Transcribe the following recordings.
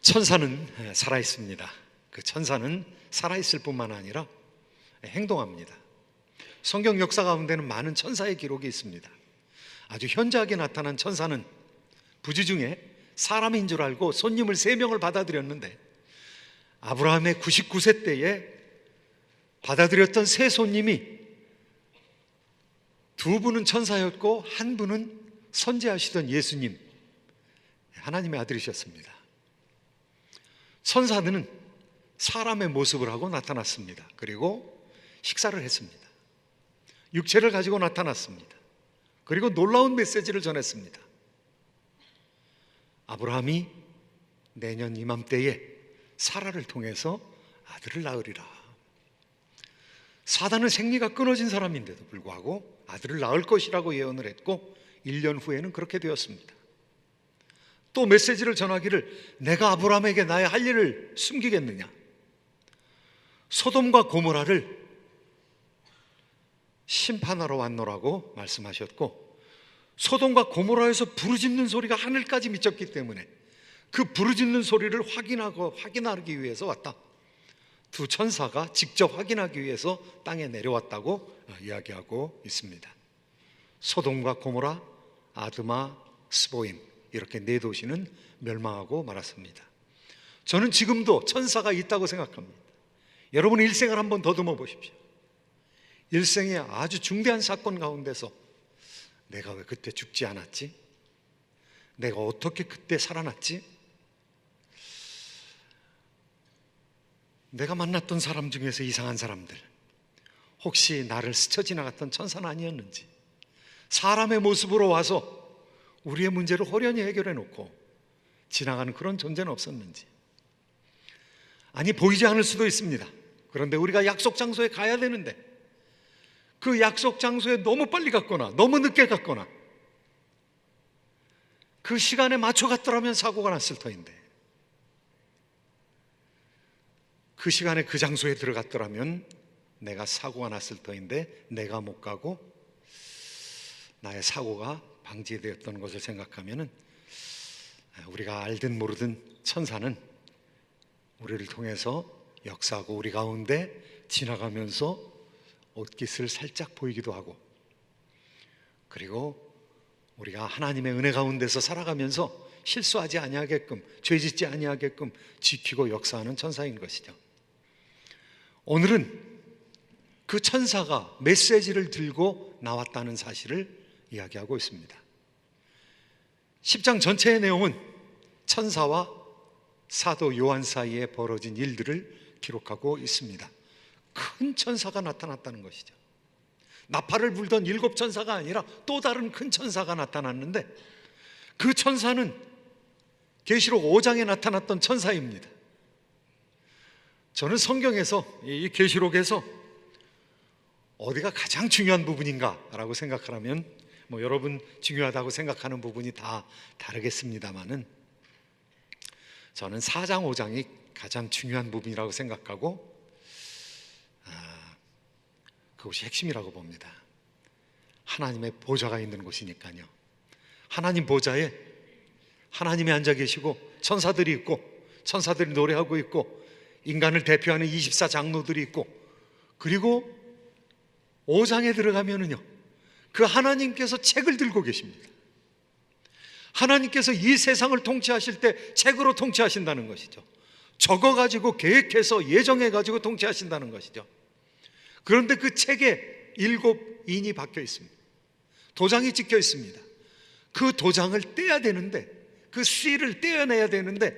천사는 살아있습니다. 그 천사는 살아있을 뿐만 아니라 행동합니다. 성경 역사 가운데는 많은 천사의 기록이 있습니다. 아주 현저하게 나타난 천사는 부지 중에 사람인 줄 알고 손님을 3명을 받아들였는데, 아브라함의 99세 때에 받아들였던 세 손님이 2분은 천사였고 1분은 선지하시던 예수님, 하나님의 아들이셨습니다. 천사들은 사람의 모습을 하고 나타났습니다. 그리고 식사를 했습니다. 육체를 가지고 나타났습니다. 그리고 놀라운 메시지를 전했습니다. 아브라함이 내년 이맘때에 사라를 통해서 아들을 낳으리라. 사단은 생리가 끊어진 사람인데도 불구하고 아들을 낳을 것이라고 예언을 했고 1년 후에는 그렇게 되었습니다. 또 메시지를 전하기를, 내가 아브라함에게 나의 할 일을 숨기겠느냐. 소돔과 고모라를 심판하러 왔노라고 말씀하셨고, 소돔과 고모라에서 부르짖는 소리가 하늘까지 미쳤기 때문에 그 부르짖는 소리를 확인하기 위해서 왔다. 2 천사가 직접 확인하기 위해서 땅에 내려왔다고 이야기하고 있습니다. 소돔과 고모라, 아드마, 스보임, 이렇게 4도시는 멸망하고 말았습니다. 저는 지금도 천사가 있다고 생각합니다. 여러분 일생을 한번 더듬어 보십시오. 일생의 아주 중대한 사건 가운데서 내가 왜 그때 죽지 않았지? 내가 어떻게 그때 살아났지? 내가 만났던 사람 중에서 이상한 사람들, 혹시 나를 스쳐 지나갔던 천사는 아니었는지, 사람의 모습으로 와서 우리의 문제를 호련히 해결해 놓고 지나가는 그런 존재는 없었는지. 아니, 보이지 않을 수도 있습니다. 그런데 우리가 약속 장소에 가야 되는데 그 약속 장소에 너무 빨리 갔거나 너무 늦게 갔거나 그 시간에 맞춰 갔더라면 사고가 났을 터인데, 그 시간에 그 장소에 들어갔더라면 내가 사고가 났을 터인데 내가 못 가고 나의 사고가 방지되었던 것을 생각하면 우리가 알든 모르든 천사는 우리를 통해서 역사하고 우리 가운데 지나가면서 옷깃을 살짝 보이기도 하고, 그리고 우리가 하나님의 은혜 가운데서 살아가면서 실수하지 아니하게끔, 죄짓지 아니하게끔 지키고 역사하는 천사인 것이죠. 오늘은 그 천사가 메시지를 들고 나왔다는 사실을 이야기하고 있습니다. 10장 전체의 내용은 천사와 사도 요한 사이에 벌어진 일들을 기록하고 있습니다. 큰 천사가 나타났다는 것이죠. 나팔을 불던 7 천사가 아니라 또 다른 큰 천사가 나타났는데, 그 천사는 계시록 5장에 나타났던 천사입니다. 저는 성경에서, 이 계시록에서 어디가 가장 중요한 부분인가라고 생각하면 여러분 중요하다고 생각하는 부분이 다 다르겠습니다만은, 저는 4장 5장이 가장 중요한 부분이라고 생각하고 그것이 핵심이라고 봅니다. 하나님의 보좌가 있는 곳이니까요. 하나님 보좌에 하나님이 앉아 계시고 천사들이 있고, 천사들이 노래하고 있고, 인간을 대표하는 24장로들이 있고, 그리고 5장에 들어가면은요, 그 하나님께서 책을 들고 계십니다. 하나님께서 이 세상을 통치하실 때 책으로 통치하신다는 것이죠. 적어가지고 계획해서 예정해가지고 통치하신다는 것이죠. 그런데 그 책에 7인이 박혀 있습니다. 도장이 찍혀 있습니다. 그 도장을 떼야 되는데, 그 씨를 떼어내야 되는데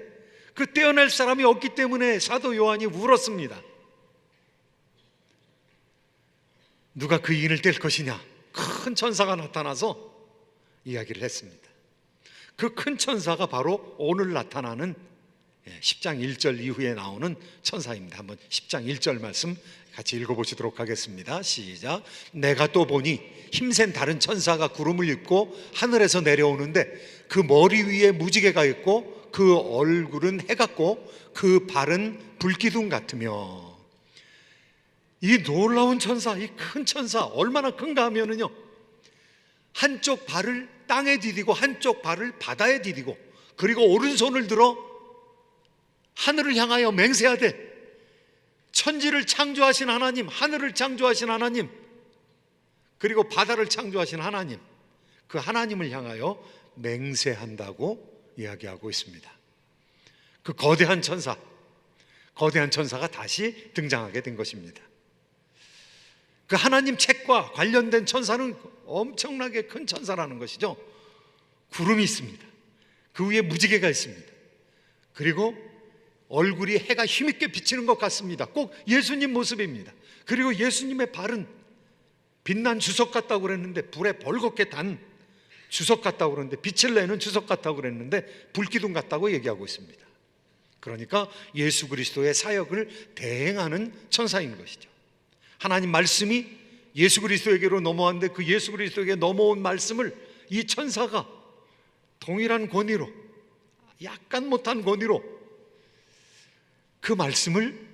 그 떼어낼 사람이 없기 때문에 사도 요한이 울었습니다. 누가 그 인을 뗄 것이냐? 큰 천사가 나타나서 이야기를 했습니다. 그 큰 천사가 바로 오늘 나타나는 10장 1절 이후에 나오는 천사입니다. 한번 10장 1절 말씀 같이 읽어보시도록 하겠습니다. 시작. 내가 또 보니 힘센 다른 천사가 구름을 입고 하늘에서 내려오는데, 그 머리 위에 무지개가 있고 그 얼굴은 해 같고 그 발은 불기둥 같으며. 이 놀라운 천사, 이 큰 천사 얼마나 큰가 하면은요, 한쪽 발을 땅에 디디고 한쪽 발을 바다에 디디고, 그리고 오른손을 들어 하늘을 향하여 맹세하되 천지를 창조하신 하나님, 하늘을 창조하신 하나님, 그리고 바다를 창조하신 하나님, 그 하나님을 향하여 맹세한다고 이야기하고 있습니다. 그 거대한 천사가 다시 등장하게 된 것입니다. 그 하나님 책과 관련된 천사는 엄청나게 큰 천사라는 것이죠. 구름이 있습니다. 그 위에 무지개가 있습니다. 그리고 얼굴이 해가 힘있게 비치는 것 같습니다. 꼭 예수님 모습입니다. 그리고 예수님의 발은 빛난 주석 같다고 그랬는데, 불에 벌겋게 단 주석 같다고 그랬는데, 빛을 내는 주석 같다고 그랬는데 불기둥 같다고 얘기하고 있습니다. 그러니까 예수 그리스도의 사역을 대행하는 천사인 것이죠. 하나님 말씀이 예수 그리스도에게로 넘어왔는데, 그 예수 그리스도에게 넘어온 말씀을 이 천사가 동일한 권위로, 약간 못한 권위로 그 말씀을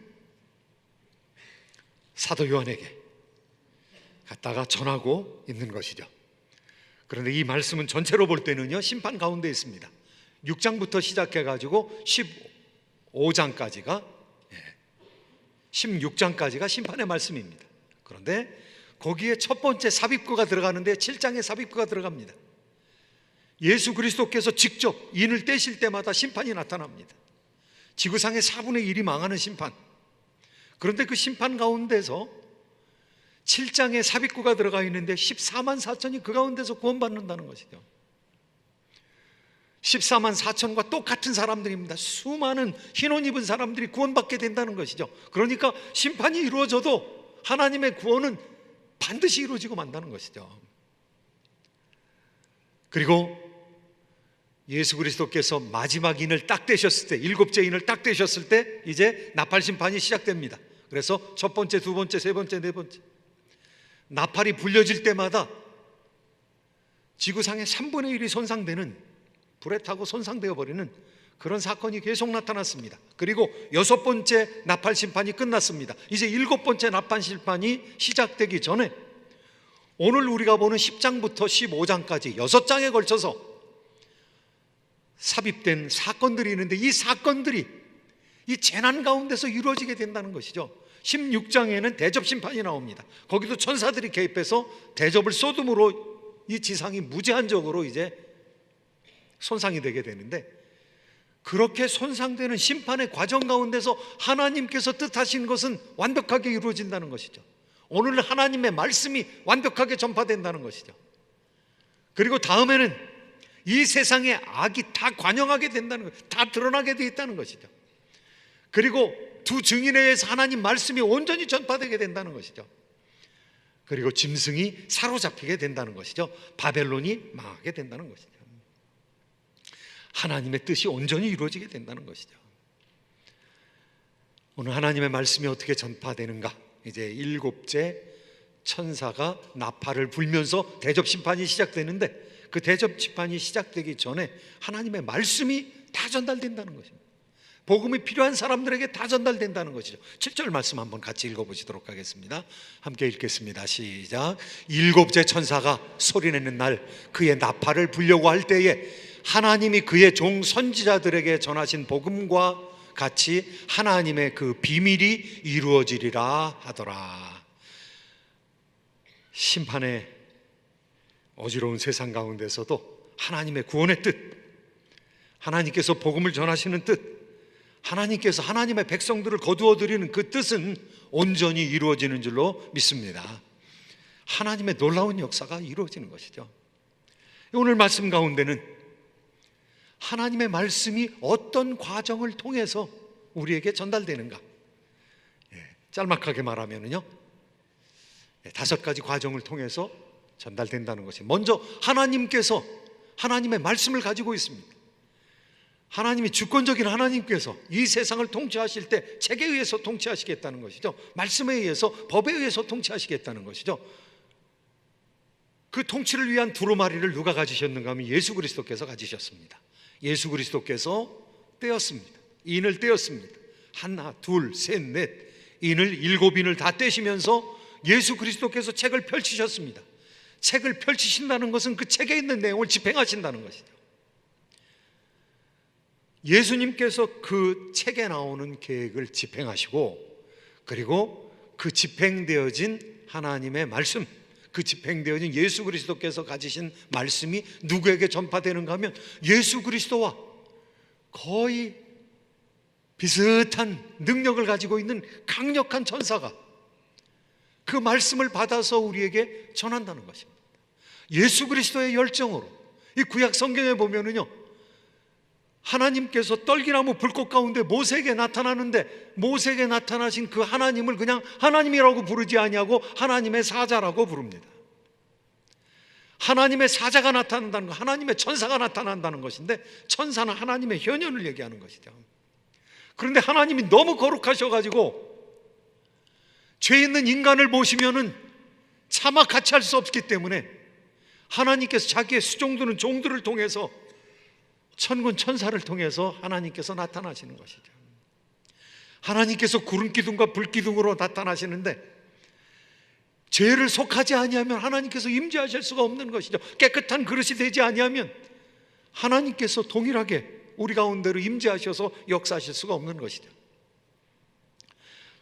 사도 요한에게 갖다가 전하고 있는 것이죠. 그런데 이 말씀은 전체로 볼 때는요, 심판 가운데 있습니다. 6장부터 시작해가지고 15장까지가 16장까지가 심판의 말씀입니다. 그런데 거기에 첫 번째 삽입구가 들어가는데 7장에 삽입구가 들어갑니다. 예수 그리스도께서 직접 인을 떼실 때마다 심판이 나타납니다. 지구상의 4분의 1이 망하는 심판. 그런데 그 심판 가운데서 7장에 삽입구가 들어가 있는데 14만 4천이 그 가운데서 구원받는다는 것이죠. 14만 4천과 똑같은 사람들입니다. 수많은 흰옷 입은 사람들이 구원받게 된다는 것이죠. 그러니까 심판이 이루어져도 하나님의 구원은 반드시 이루어지고 만다는 것이죠. 그리고 예수 그리스도께서 마지막 인을 딱 떼셨을 때, 7째 인을 딱 떼셨을 때 이제 나팔 심판이 시작됩니다. 그래서 첫 번째, 두 번째, 세 번째, 네 번째, 나팔이 불려질 때마다 지구상의 3분의 1이 손상되는, 불에 타고 손상되어 버리는 그런 사건이 계속 나타났습니다. 그리고 6번째 나팔 심판이 끝났습니다. 이제 7번째 나팔 심판이 시작되기 전에 오늘 우리가 보는 10장부터 15장까지 6장에 걸쳐서 삽입된 사건들이 있는데, 이 사건들이 이 재난 가운데서 이루어지게 된다는 것이죠. 16장에는 대접 심판이 나옵니다. 거기도 천사들이 개입해서 대접을 쏟음으로 이 지상이 무제한적으로 이제 손상이 되게 되는데, 그렇게 손상되는 심판의 과정 가운데서 하나님께서 뜻하신 것은 완벽하게 이루어진다는 것이죠. 오늘 하나님의 말씀이 완벽하게 전파된다는 것이죠. 그리고 다음에는 이 세상의 악이 다 관영하게 된다는 것, 다 드러나게 되어 있다는 것이죠. 그리고 두 증인에 의해서 하나님 말씀이 온전히 전파되게 된다는 것이죠. 그리고 짐승이 사로잡히게 된다는 것이죠. 바벨론이 망하게 된다는 것이죠. 하나님의 뜻이 온전히 이루어지게 된다는 것이죠. 오늘 하나님의 말씀이 어떻게 전파되는가? 이제 7째 천사가 나팔을 불면서 대접 심판이 시작되는데, 그 대접 심판이 시작되기 전에 하나님의 말씀이 다 전달된다는 것입니다. 복음이 필요한 사람들에게 다 전달된다는 것이죠. 7절 말씀 한번 같이 읽어보시도록 하겠습니다. 함께 읽겠습니다. 시작. 7째 천사가 소리내는 날 그의 나팔을 불려고 할 때에 하나님이 그의 종 선지자들에게 전하신 복음과 같이 하나님의 그 비밀이 이루어지리라 하더라. 심판의 어지러운 세상 가운데서도 하나님의 구원의 뜻, 하나님께서 복음을 전하시는 뜻, 하나님께서 하나님의 백성들을 거두어들이는 그 뜻은 온전히 이루어지는 줄로 믿습니다. 하나님의 놀라운 역사가 이루어지는 것이죠. 오늘 말씀 가운데는 하나님의 말씀이 어떤 과정을 통해서 우리에게 전달되는가, 짤막하게 말하면요, 5가지 과정을 통해서 전달된다는 것이, 먼저 하나님께서 하나님의 말씀을 가지고 있습니다. 하나님이 주권적인 하나님께서 이 세상을 통치하실 때 책에 의해서 통치하시겠다는 것이죠. 말씀에 의해서, 법에 의해서 통치하시겠다는 것이죠. 그 통치를 위한 두루마리를 누가 가지셨는가 하면 예수 그리스도께서 가지셨습니다. 예수 그리스도께서 떼었습니다. 인을 떼었습니다. 하나, 둘, 셋, 넷, 인을 7인을 다 떼시면서 예수 그리스도께서 책을 펼치셨습니다. 책을 펼치신다는 것은 그 책에 있는 내용을 집행하신다는 것이죠. 예수님께서 그 책에 나오는 계획을 집행하시고, 그리고 그 집행되어진 하나님의 말씀, 그 집행되어진 예수 그리스도께서 가지신 말씀이 누구에게 전파되는가 하면 예수 그리스도와 거의 비슷한 능력을 가지고 있는 강력한 천사가 그 말씀을 받아서 우리에게 전한다는 것입니다. 예수 그리스도의 열정으로, 이 구약 성경에 보면은요, 하나님께서 떨기나무 불꽃 가운데 모세에게 나타나는데, 모세에게 나타나신 그 하나님을 그냥 하나님이라고 부르지 아니하고 하나님의 사자라고 부릅니다. 하나님의 사자가 나타난다는 것, 하나님의 천사가 나타난다는 것인데, 천사는 하나님의 현현을 얘기하는 것이죠. 그런데 하나님이 너무 거룩하셔가지고 죄 있는 인간을 보시면은 차마 같이 할 수 없기 때문에 하나님께서 자기의 수종드는 종들을 통해서, 천군 천사를 통해서 하나님께서 나타나시는 것이죠. 하나님께서 구름 기둥과 불 기둥으로 나타나시는데, 죄를 속하지 아니하면 하나님께서 임재하실 수가 없는 것이죠. 깨끗한 그릇이 되지 아니하면 하나님께서 동일하게 우리 가운데로 임재하셔서 역사하실 수가 없는 것이죠.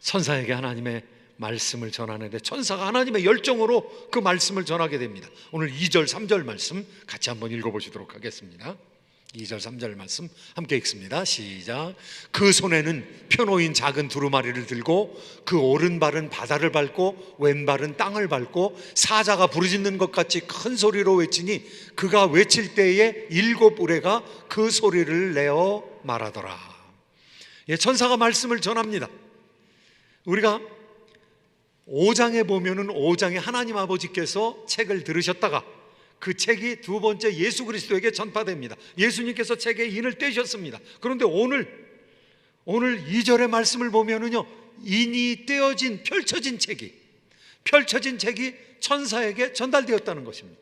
천사에게 하나님의 말씀을 전하는데, 천사가 하나님의 열정으로 그 말씀을 전하게 됩니다. 오늘 2절 3절 말씀 같이 한번 읽어보시도록 하겠습니다. 2절 3절 말씀 함께 읽습니다. 시작. 그 손에는 펴놓인 작은 두루마리를 들고 그 오른발은 바다를 밟고 왼발은 땅을 밟고 사자가 부르짖는 것 같이 큰 소리로 외치니 그가 외칠 때에 7 우레가 그 소리를 내어 말하더라. 예, 천사가 말씀을 전합니다. 우리가 5장에 보면은 5장에 하나님 아버지께서 책을 들으셨다가 그 책이 두 번째 예수 그리스도에게 전파됩니다. 예수님께서 책의 인을 떼셨습니다. 그런데 오늘 2절의 말씀을 보면은요, 인이 떼어진 펼쳐진 책이 천사에게 전달되었다는 것입니다.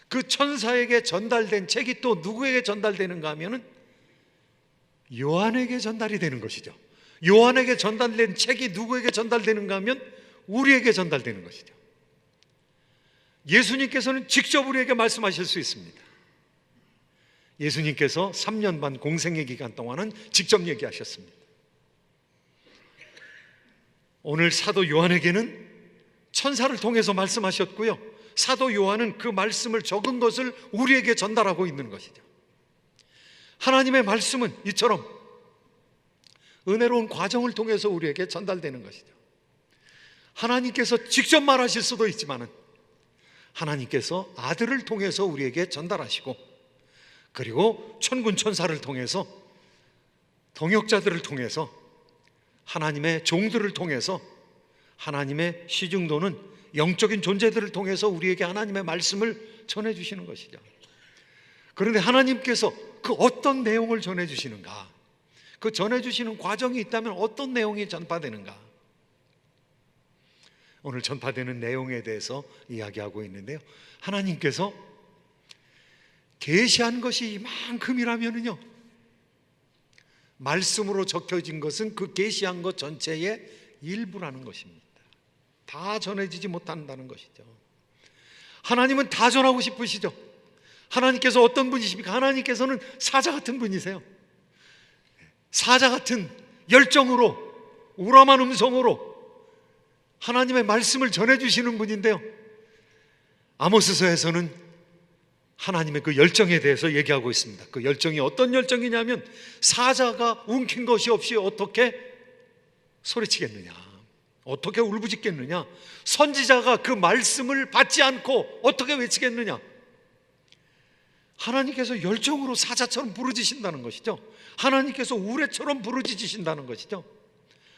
그 천사에게 전달된 책이 또 누구에게 전달되는가 하면은 요한에게 전달이 되는 것이죠. 요한에게 전달된 책이 누구에게 전달되는가 하면 우리에게 전달되는 것이죠. 예수님께서는 직접 우리에게 말씀하실 수 있습니다. 예수님께서 3년 반 공생의 기간 동안은 직접 얘기하셨습니다. 오늘 사도 요한에게는 천사를 통해서 말씀하셨고요, 사도 요한은 그 말씀을 적은 것을 우리에게 전달하고 있는 것이죠. 하나님의 말씀은 이처럼 은혜로운 과정을 통해서 우리에게 전달되는 것이죠. 하나님께서 직접 말하실 수도 있지만은 하나님께서 아들을 통해서 우리에게 전달하시고, 그리고 천군 천사를 통해서, 동역자들을 통해서, 하나님의 종들을 통해서, 하나님의 시중도는 영적인 존재들을 통해서 우리에게 하나님의 말씀을 전해주시는 것이죠. 그런데 하나님께서 그 어떤 내용을 전해주시는가, 그 전해주시는 과정이 있다면 어떤 내용이 전파되는가, 오늘 전파되는 내용에 대해서 이야기하고 있는데요, 하나님께서 계시한 것이 이만큼이라면요, 말씀으로 적혀진 것은 그 계시한 것 전체의 일부라는 것입니다. 다 전해지지 못한다는 것이죠. 하나님은 다 전하고 싶으시죠. 하나님께서 어떤 분이십니까? 하나님께서는 사자 같은 분이세요. 사자 같은 열정으로, 우람한 음성으로 하나님의 말씀을 전해주시는 분인데요, 아모스서에서는 하나님의 그 열정에 대해서 얘기하고 있습니다. 그 열정이 어떤 열정이냐면, 사자가 움킨 것이 없이 어떻게 소리치겠느냐, 어떻게 울부짖겠느냐, 선지자가 그 말씀을 받지 않고 어떻게 외치겠느냐. 하나님께서 열정으로 사자처럼 부르짖으신다는 것이죠. 하나님께서 우레처럼 부르짖으신다는 것이죠.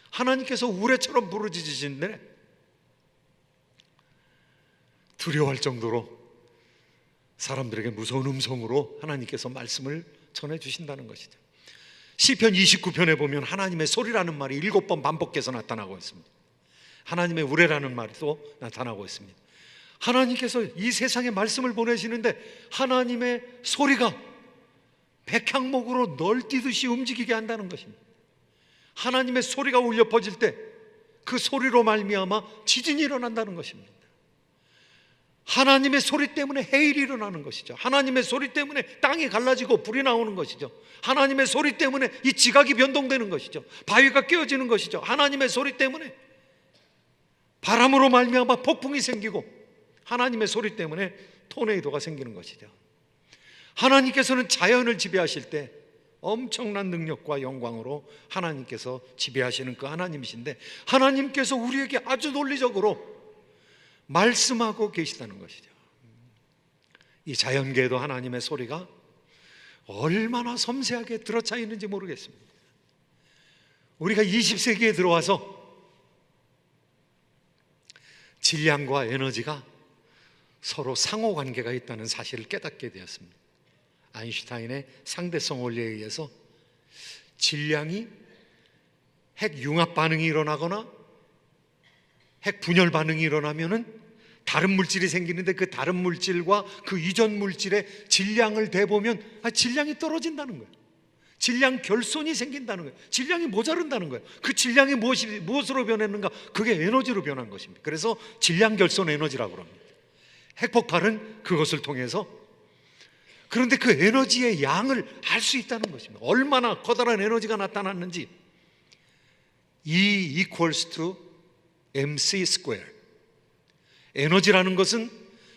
하나님께서 우레처럼 부르짖으시는데 두려워할 정도로 사람들에게 무서운 음성으로 하나님께서 말씀을 전해주신다는 것이죠. 시편 29편에 보면 하나님의 소리라는 말이 7번 반복해서 나타나고 있습니다. 하나님의 우레라는 말이 또 나타나고 있습니다. 하나님께서 이 세상에 말씀을 보내시는데 하나님의 소리가 백향목으로 널뛰듯이 움직이게 한다는 것입니다. 하나님의 소리가 울려 퍼질 때 그 소리로 말미암아 지진이 일어난다는 것입니다. 하나님의 소리 때문에 해일이 일어나는 것이죠. 하나님의 소리 때문에 땅이 갈라지고 불이 나오는 것이죠. 하나님의 소리 때문에 이 지각이 변동되는 것이죠. 바위가 깨어지는 것이죠. 하나님의 소리 때문에 바람으로 말미암아 폭풍이 생기고, 하나님의 소리 때문에 토네이도가 생기는 것이죠. 하나님께서는 자연을 지배하실 때 엄청난 능력과 영광으로 하나님께서 지배하시는 그 하나님이신데, 하나님께서 우리에게 아주 논리적으로 말씀하고 계시다는 것이죠. 이 자연계에도 하나님의 소리가 얼마나 섬세하게 들어차 있는지 모르겠습니다. 우리가 20세기에 들어와서 질량과 에너지가 서로 상호관계가 있다는 사실을 깨닫게 되었습니다. 아인슈타인의 상대성 원리에 의해서 질량이 핵 융합 반응이 일어나거나 핵 분열 반응이 일어나면은 다른 물질이 생기는데, 그 다른 물질과 그 이전 물질의 질량을 대보면 질량이 떨어진다는 거예요. 질량 결손이 생긴다는 거예요. 질량이 모자른다는 거예요. 그 질량이 무엇으로 변했는가? 그게 에너지로 변한 것입니다. 그래서 질량 결손 에너지라고 합니다. 핵폭발은 그것을 통해서, 그런데 그 에너지의 양을 알 수 있다는 것입니다. 얼마나 커다란 에너지가 나타났는지. E equals to mc 스퀘어. 에너지라는 것은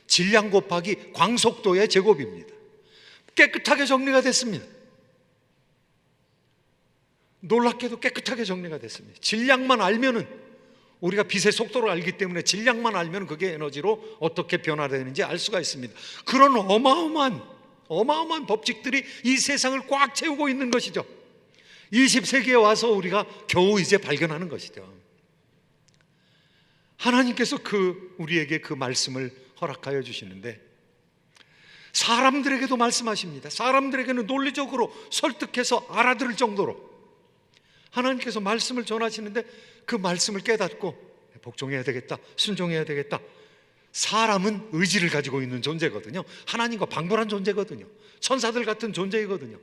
질량 곱하기 광속도의 제곱입니다. 깨끗하게 정리가 됐습니다. 놀랍게도 깨끗하게 정리가 됐습니다. 질량만 알면은, 우리가 빛의 속도를 알기 때문에 질량만 알면 그게 에너지로 어떻게 변화되는지 알 수가 있습니다. 그런 어마어마한 법칙들이 이 세상을 꽉 채우고 있는 것이죠. 20세기에 와서 우리가 겨우 이제 발견하는 것이죠. 하나님께서 우리에게 그 말씀을 허락하여 주시는데, 사람들에게도 말씀하십니다. 사람들에게는 논리적으로 설득해서 알아들을 정도로 하나님께서 말씀을 전하시는데, 그 말씀을 깨닫고 복종해야 되겠다, 순종해야 되겠다. 사람은 의지를 가지고 있는 존재거든요. 하나님과 방불한 존재거든요. 천사들 같은 존재이거든요.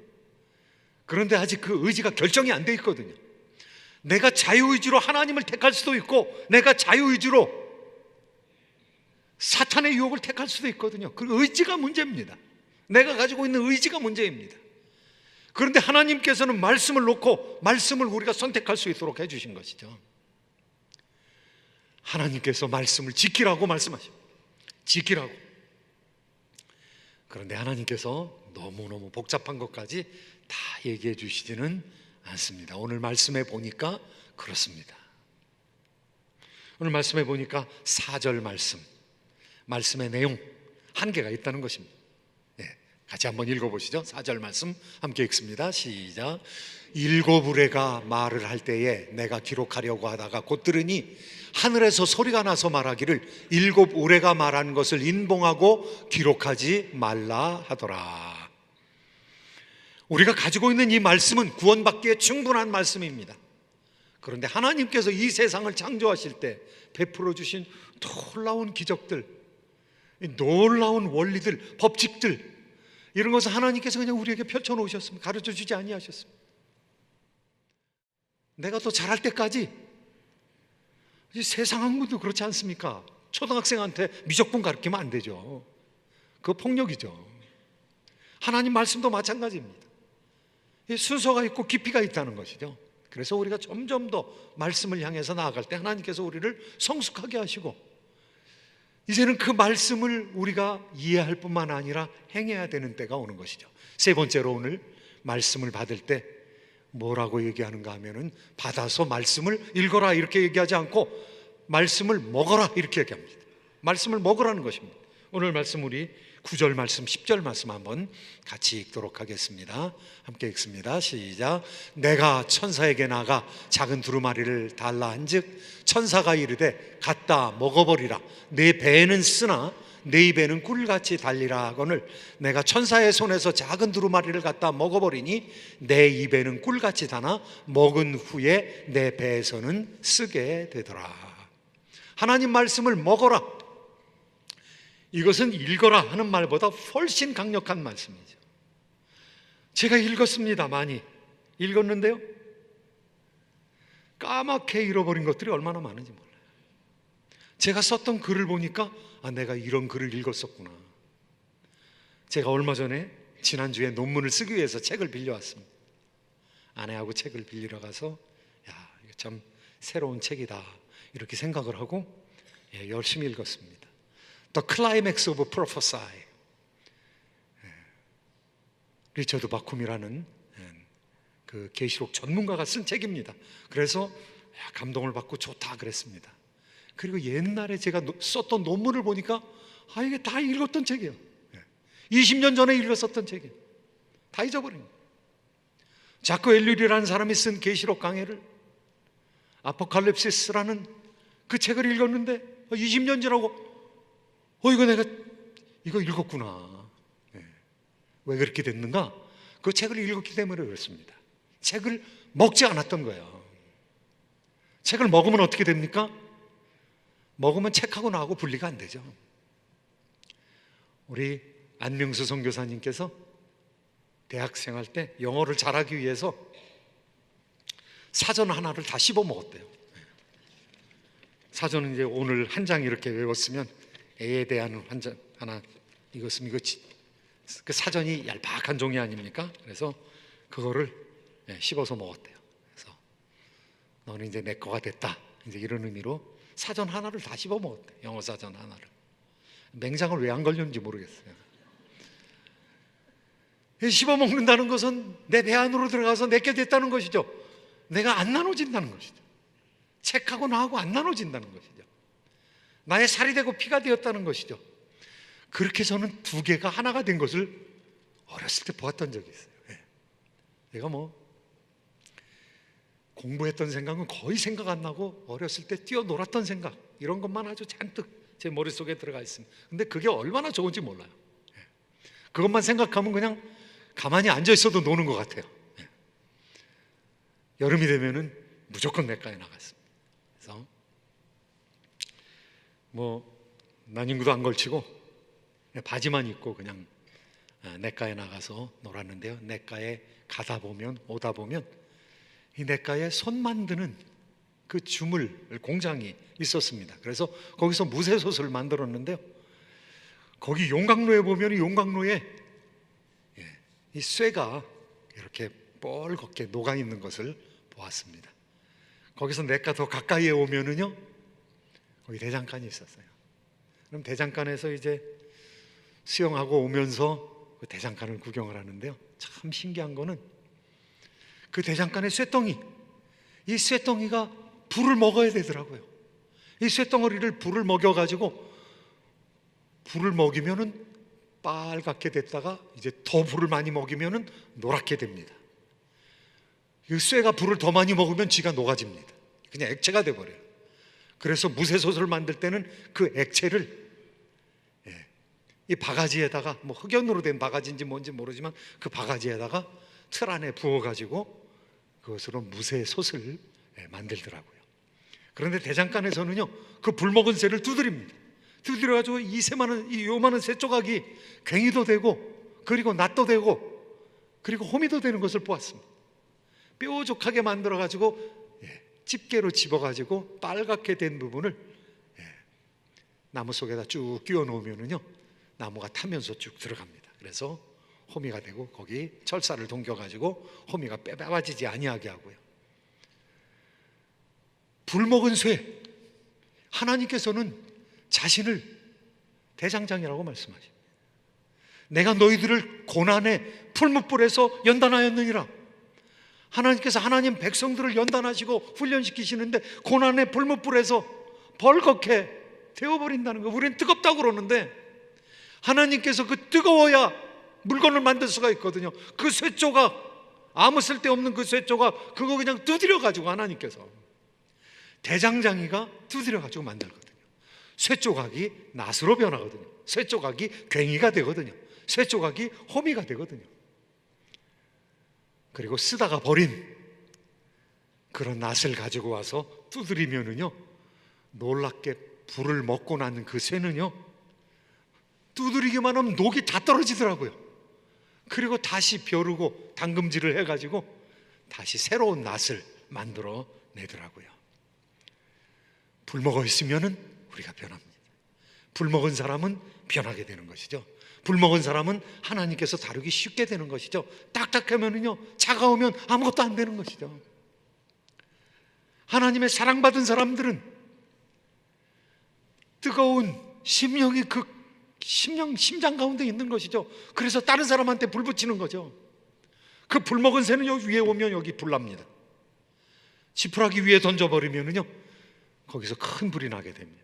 그런데 아직 그 의지가 결정이 안 돼 있거든요. 내가 자유의지로 하나님을 택할 수도 있고, 내가 자유의지로 사탄의 유혹을 택할 수도 있거든요. 그 의지가 문제입니다. 내가 가지고 있는 의지가 문제입니다. 그런데 하나님께서는 말씀을 놓고 말씀을 우리가 선택할 수 있도록 해주신 것이죠. 하나님께서 말씀을 지키라고 말씀하십니다. 지키라고. 그런데 하나님께서 너무너무 복잡한 것까지 다 얘기해 주시지는 않습니다. 오늘 말씀에 보니까 그렇습니다. 오늘 말씀에 보니까 4절 말씀의 내용 한계가 있다는 것입니다. 같이 한번 읽어보시죠. 4절 말씀 함께 읽습니다. 시작. 7 우레가 말을 할 때에 내가 기록하려고 하다가 곧 들으니 하늘에서 소리가 나서 말하기를 7 우레가 말한 것을 인봉하고 기록하지 말라 하더라. 우리가 가지고 있는 이 말씀은 구원받기에 충분한 말씀입니다. 그런데 하나님께서 이 세상을 창조하실 때 베풀어 주신 놀라운 기적들, 놀라운 원리들, 법칙들, 이런 것을 하나님께서 그냥 우리에게 펼쳐놓으셨습니다. 가르쳐 주지 아니하셨습니다. 내가 더 잘할 때까지, 세상 학문도 그렇지 않습니까? 초등학생한테 미적분 가르치면 안 되죠. 그거 폭력이죠. 하나님 말씀도 마찬가지입니다. 순서가 있고 깊이가 있다는 것이죠. 그래서 우리가 점점 더 말씀을 향해서 나아갈 때 하나님께서 우리를 성숙하게 하시고, 이제는 그 말씀을 우리가 이해할 뿐만 아니라 행해야 되는 때가 오는 것이죠. 세 번째로 오늘 말씀을 받을 때 뭐라고 얘기하는가 하면은, 받아서 말씀을 읽어라 이렇게 얘기하지 않고 말씀을 먹어라 이렇게 얘기합니다. 말씀을 먹으라는 것입니다. 오늘 말씀 우리 9절 말씀, 10절 말씀 한번 같이 읽도록 하겠습니다. 함께 읽습니다. 시작. 내가 천사에게 나가 작은 두루마리를 달라 한즉 천사가 이르되 갖다 먹어버리라. 내 배에는 쓰나 내 입에는 꿀같이 달리라 하거늘 내가 천사의 손에서 작은 두루마리를 갖다 먹어버리니 내 입에는 꿀같이 다나 먹은 후에 내 배에서는 쓰게 되더라. 하나님 말씀을 먹어라, 이것은 읽어라 하는 말보다 훨씬 강력한 말씀이죠. 제가 읽었습니다. 많이 읽었는데요, 까맣게 잃어버린 것들이 얼마나 많은지 몰라요. 제가 썼던 글을 보니까 내가 이런 글을 읽었었구나. 제가 얼마 전에 지난주에 논문을 쓰기 위해서 책을 빌려왔습니다. 아내하고 책을 빌리러 가서 이거 참 새로운 책이다 이렇게 생각을 하고 열심히 읽었습니다. The Climax of Prophecy, 리처드 바쿰이라는 그 계시록 전문가가 쓴 책입니다. 그래서 감동을 받고 좋다 그랬습니다. 그리고 옛날에 제가 썼던 논문을 보니까 이게 다 읽었던 책이에요. 20년 전에 읽었었던 책이에요. 다 잊어버린 거예요. 자크 엘률이라는 사람이 쓴 계시록 강해를, 아포칼립시스라는 그 책을 읽었는데 20년 지나고 이거 내가 이거 읽었구나. 왜 그렇게 됐는가? 그 책을 읽었기 때문에 그렇습니다. 책을 먹지 않았던 거예요. 책을 먹으면 어떻게 됩니까? 먹으면 책하고 나하고 분리가 안 되죠. 우리 안명수 선교사님께서 대학생 할 때 영어를 잘하기 위해서 사전 하나를 다 씹어 먹었대요. 사전은 이제 오늘 한 장 이렇게 외웠으면 A에 대한 한 장 하나 읽었으면 이거 그 사전이 얄팍한 종이 아닙니까? 그래서 그거를 씹어서 먹었대요. 그래서 너는 이제 내 거가 됐다, 이제 이런 의미로 사전 하나를 다 씹어 먹었대. 영어 사전 하나를. 맹장을 왜 안 걸렸는지 모르겠어요. 씹어 먹는다는 것은 내 배 안으로 들어가서 내게 됐다는 것이죠. 내가 안 나눠진다는 것이죠. 책하고 나하고 안 나눠진다는 것이죠. 나의 살이 되고 피가 되었다는 것이죠. 그렇게 저는 두 개가 하나가 된 것을 어렸을 때 보았던 적이 있어요. 내가 공부했던 생각은 거의 생각 안 나고 어렸을 때 뛰어놀았던 생각, 이런 것만 아주 잔뜩 제 머릿속에 들어가 있습니다. 근데 그게 얼마나 좋은지 몰라요. 그것만 생각하면 그냥 가만히 앉아 있어도 노는 것 같아요. 여름이 되면은 무조건 내과에 나갔습니다. 그래서 난임구도 안 걸치고 바지만 입고 그냥 내과에 나가서 놀았는데요. 내과에 가다 보면 오다 보면 이 내과에 손 만드는 그 주물 공장이 있었습니다. 그래서 거기서 무쇠솥을 만들었는데요. 거기 용광로에 보면 용광로에 이 쇠가 이렇게 뻘겋게 녹아 있는 것을 보았습니다. 거기서 내과 더 가까이에 오면은요, 거기 대장간이 있었어요. 그럼 대장간에서 이제 수영하고 오면서 그 대장간을 구경을 하는데요. 참 신기한 거는 그 대장간의 쇠덩이, 이 쇠덩이가 불을 먹어야 되더라고요. 이 쇠덩어리를 불을 먹여가지고 불을 먹이면은 빨갛게 됐다가 이제 더 불을 많이 먹이면은 노랗게 됩니다. 이 쇠가 불을 더 많이 먹으면 지가 녹아집니다. 그냥 액체가 돼버려요. 그래서 무쇠솥을 만들 때는 그 액체를 이 바가지에다가 흑연으로 된 바가지인지 뭔지 모르지만 그 바가지에다가 틀 안에 부어가지고 그것으로 무쇠솥을 만들더라고요. 그런데 대장간에서는요, 그 불 먹은 쇠를 두드립니다. 두드려가지고 이 요만한 쇠 조각이 괭이도 되고 그리고 낫도 되고 그리고 호미도 되는 것을 보았습니다. 뾰족하게 만들어가지고 집게로 집어가지고 빨갛게 된 부분을 나무 속에다 쭉 끼워 놓으면은요, 나무가 타면서 쭉 들어갑니다. 그래서 호미가 되고 거기 철사를 동겨가지고 호미가 빼빼빠지지 아니하게 하고요. 불 먹은 쇠, 하나님께서는 자신을 대장장이라고 말씀하십니다. 내가 너희들을 고난의 풀무불에서 연단하였느니라. 하나님께서 하나님 백성들을 연단하시고 훈련시키시는데 고난의 풀무불에서 벌겋게 되어버린다는 거예요. 우리는 뜨겁다고 그러는데 하나님께서 그 뜨거워야 물건을 만들 수가 있거든요. 그 쇠조각, 아무 쓸데없는 그 쇠조각, 그거 그냥 두드려가지고 하나님께서 대장장이가 두드려가지고 만들거든요. 쇠조각이 낫으로 변하거든요. 쇠조각이 괭이가 되거든요. 쇠조각이 호미가 되거든요. 그리고 쓰다가 버린 그런 낫을 가지고 와서 두드리면은요, 놀랍게 불을 먹고 나는 그 쇠는요, 두드리기만 하면 녹이 다 떨어지더라고요. 그리고 다시 벼르고 담금질을 해가지고 다시 새로운 낫을 만들어 내더라고요. 불 먹어 있으면은 우리가 변합니다. 불 먹은 사람은 변하게 되는 것이죠. 불 먹은 사람은 하나님께서 다루기 쉽게 되는 것이죠. 딱딱하면은요, 차가우면 아무것도 안 되는 것이죠. 하나님의 사랑받은 사람들은 뜨거운 심령이 그 심장 가운데 있는 것이죠. 그래서 다른 사람한테 불 붙이는 거죠. 그 불 먹은 새는 여기 위에 오면 여기 불 납니다. 지푸라기 위에 던져버리면은요, 거기서 큰 불이 나게 됩니다.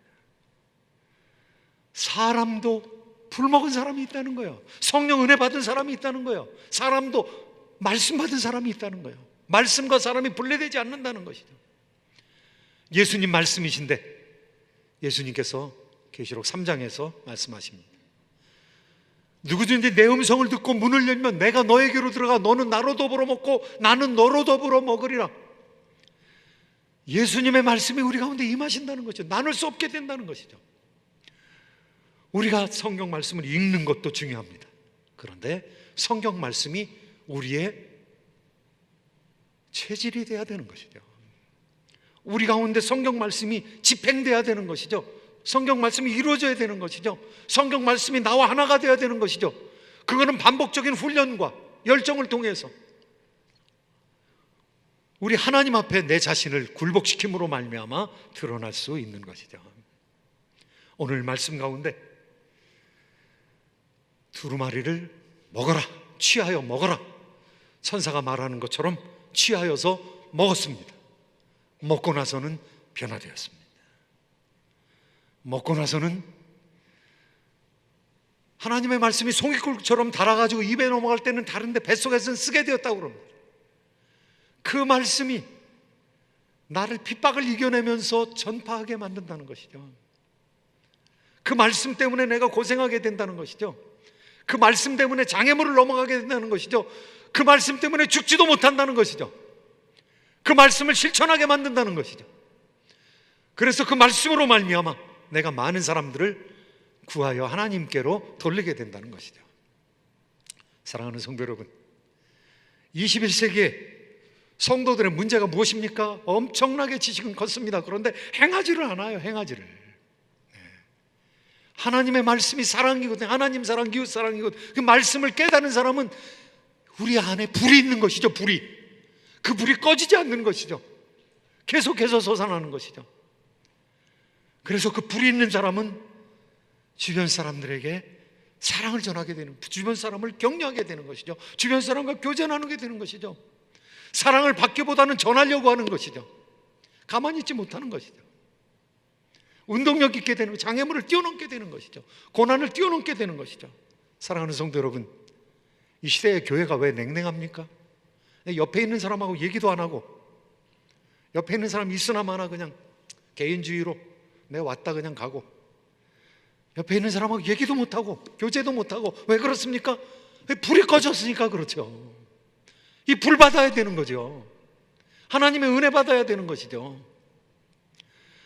사람도 불 먹은 사람이 있다는 거예요. 성령 은혜 받은 사람이 있다는 거예요. 사람도 말씀 받은 사람이 있다는 거예요. 말씀과 사람이 분리되지 않는다는 것이죠. 예수님 말씀이신데 예수님께서 계시록 3장에서 말씀하십니다. 누구든지 내 음성을 듣고 문을 열면 내가 너에게로 들어가 너는 나로 더불어 먹고 나는 너로 더불어 먹으리라. 예수님의 말씀이 우리 가운데 임하신다는 거죠. 나눌 수 없게 된다는 것이죠. 우리가 성경 말씀을 읽는 것도 중요합니다. 그런데 성경 말씀이 우리의 체질이 돼야 되는 것이죠. 우리 가운데 성경 말씀이 집행돼야 되는 것이죠. 성경 말씀이 이루어져야 되는 것이죠. 성경 말씀이 나와 하나가 되어야 되는 것이죠. 그거는 반복적인 훈련과 열정을 통해서 우리 하나님 앞에 내 자신을 굴복시킴으로 말미암아 드러날 수 있는 것이죠. 오늘 말씀 가운데 두루마리를 먹어라, 취하여 먹어라, 천사가 말하는 것처럼 취하여서 먹었습니다. 먹고 나서는 변화되었습니다. 먹고 나서는 하나님의 말씀이 송이꿀처럼 달아가지고 입에 넘어갈 때는 다른데 뱃속에서는 쓰게 되었다고 그럽니다. 그 말씀이 나를 핍박을 이겨내면서 전파하게 만든다는 것이죠. 그 말씀 때문에 내가 고생하게 된다는 것이죠. 그 말씀 때문에 장애물을 넘어가게 된다는 것이죠. 그 말씀 때문에 죽지도 못한다는 것이죠. 그 말씀을 실천하게 만든다는 것이죠. 그래서 그 말씀으로 말미암아 내가 많은 사람들을 구하여 하나님께로 돌리게 된다는 것이죠. 사랑하는 성도 여러분, 21세기에 성도들의 문제가 무엇입니까? 엄청나게 지식은 컸습니다. 그런데 행하지를 않아요. 행하지를. 하나님의 말씀이 사랑이거든요. 하나님 사랑, 이웃 사랑이거든요. 그 말씀을 깨닫는 사람은 우리 안에 불이 있는 것이죠. 불이. 그 불이 꺼지지 않는 것이죠. 계속해서 솟아나는 것이죠. 그래서 그 불이 있는 사람은 주변 사람들에게 사랑을 전하게 되는, 주변 사람을 격려하게 되는 것이죠. 주변 사람과 교제 나누게 되는 것이죠. 사랑을 받기보다는 전하려고 하는 것이죠. 가만히 있지 못하는 것이죠. 운동력 있게 되는, 장애물을 뛰어넘게 되는 것이죠. 고난을 뛰어넘게 되는 것이죠. 사랑하는 성도 여러분, 이 시대의 교회가 왜 냉랭합니까? 옆에 있는 사람하고 얘기도 안 하고, 옆에 있는 사람 있으나 마나 그냥 개인주의로 내가 왔다 그냥 가고, 옆에 있는 사람하고 얘기도 못하고 교제도 못하고. 왜 그렇습니까? 불이 꺼졌으니까 그렇죠. 이 불 받아야 되는 거죠. 하나님의 은혜 받아야 되는 것이죠.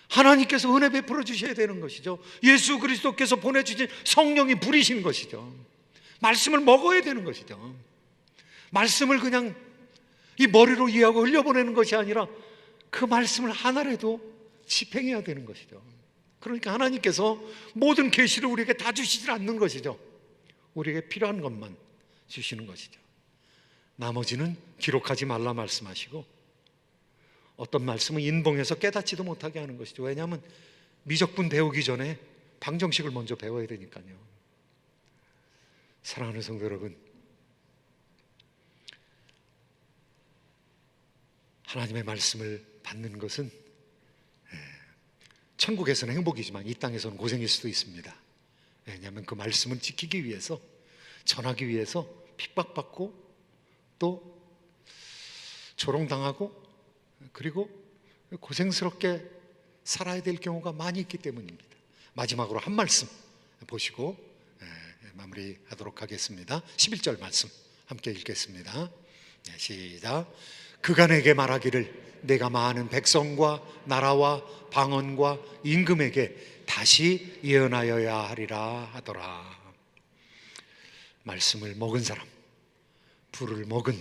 하나님께서 은혜 베풀어 주셔야 되는 것이죠. 예수 그리스도께서 보내주신 성령이 불이신 것이죠. 말씀을 먹어야 되는 것이죠. 말씀을 그냥 이 머리로 이해하고 흘려보내는 것이 아니라 그 말씀을 하나라도 집행해야 되는 것이죠. 그러니까 하나님께서 모든 계시를 우리에게 다 주시지 않는 것이죠. 우리에게 필요한 것만 주시는 것이죠. 나머지는 기록하지 말라 말씀하시고, 어떤 말씀은 인봉해서 깨닫지도 못하게 하는 것이죠. 왜냐하면 미적분 배우기 전에 방정식을 먼저 배워야 되니까요. 사랑하는 성도 여러분, 하나님의 말씀을 받는 것은 천국에서는 행복이지만 이 땅에서는 고생일 수도 있습니다. 왜냐하면 그 말씀을 지키기 위해서, 전하기 위해서 핍박받고 또 조롱당하고 그리고 고생스럽게 살아야 될 경우가 많이 있기 때문입니다. 마지막으로 한 말씀 보시고 마무리하도록 하겠습니다. 11절 말씀 함께 읽겠습니다. 시작. 그가 내게 말하기를 내가 많은 백성과 나라와 방언과 임금에게 다시 예언하여야 하리라 하더라. 말씀을 먹은 사람, 불을 먹은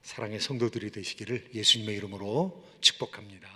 사랑의 성도들이 되시기를 예수님의 이름으로 축복합니다.